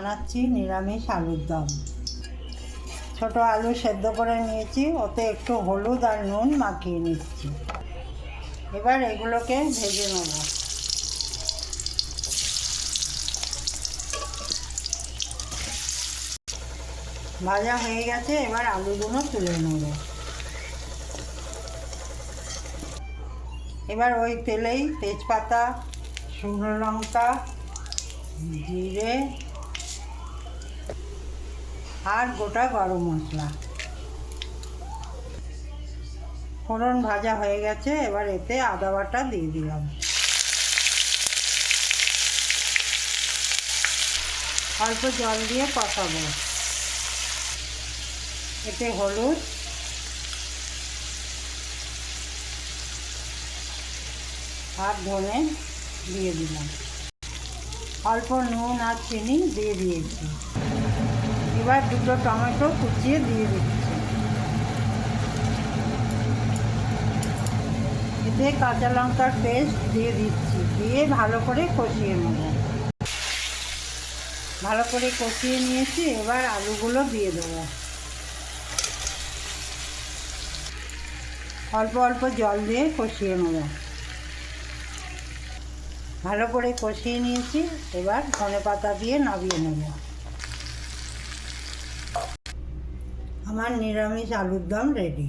বানাচ্ছি নিরামিষ আলুর দম। ছোট আলু সেদ্ধ করে নিয়েছি, ওতে একটু হলুদ আর নুন মাখিয়ে নিচ্ছি। এবার এগুলোকে ভেজে নেব। ভাজা হয়ে গেছে, এবার আলুগুলো তুলে নেব। এবার ওই তেলেই তেজপাতা, শুকনো লঙ্কা, জিরে আর গোটা গরম মশলা ফোড়ন ভাজা হয়ে গেছে, এবার এতে আদা বাটা দিয়ে দিলাম। অল্প জল দিয়ে কষাবো। এতে হলুদ, আর ধনে দিয়ে দিলাম। অল্প নুন আর চিনি দিয়ে দিয়েছি। এবার দুটো টমেটো কুচিয়ে দিয়ে দিচ্ছি। এতে কাঁচা লঙ্কার পেস্ট দিয়ে দিচ্ছি, দিয়ে ভালো করে কষিয়ে নেব। ভালো করে কষিয়ে নিয়েছি, এবার আলুগুলো দিয়ে দেবো। অল্প অল্প জল দিয়ে কষিয়ে নেব। ভালো করে কষিয়ে নিয়েছি, এবার ধনেপাতা দিয়ে নামিয়ে নেব। আমার নিরামিষ আলুর দম রেডি।